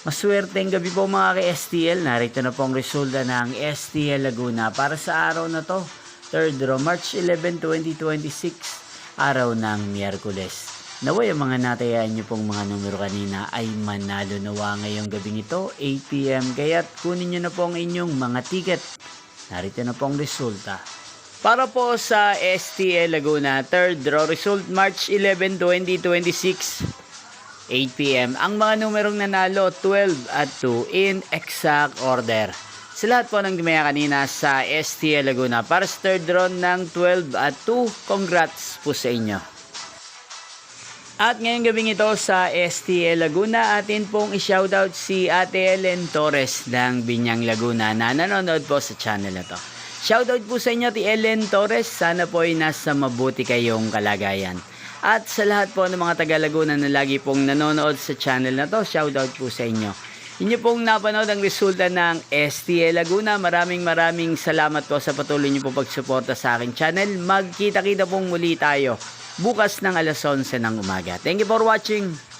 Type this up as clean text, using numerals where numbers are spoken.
Maswerteng gabi po mga ka-STL. Narito na po ang resulta ng STL Laguna para sa araw na to. 3rd row, March 11, 2026, araw ng Miyerkules. Naway ang mga natayaan nyo pong mga numero kanina ay manalo nawa ngayong gabing ito, 8 PM. Kaya't kunin nyo na po ang inyong mga ticket. Narito na po ang resulta. Para po sa STL Laguna, 3rd row result, March 11, 2026, 8 PM. Ang mga numerong nanalo, 12 at 2 in exact order. Sa lahat po ng dumaya kanina sa STL Laguna para sa 3rd round ng 12 at 2, congrats po sa inyo. At ngayong gabing ito sa STL Laguna, atin pong i-shoutout si Ate Ellen Torres ng Binyang Laguna na nanonood po sa channel na to. Shoutout po sa inyo, Ate Ellen Torres. Sana po ay nasa mabuti kayong kalagayan. At sa lahat po ng mga taga Laguna na lagi pong nanonood sa channel na to, shoutout po sa inyo. Inyo pong napanood ang resulta ng STL Laguna. Maraming salamat po sa patuloy niyo po pagsuporta sa aking channel. Magkita-kita pong muli tayo bukas ng alas 11 ng umaga. Thank you for watching.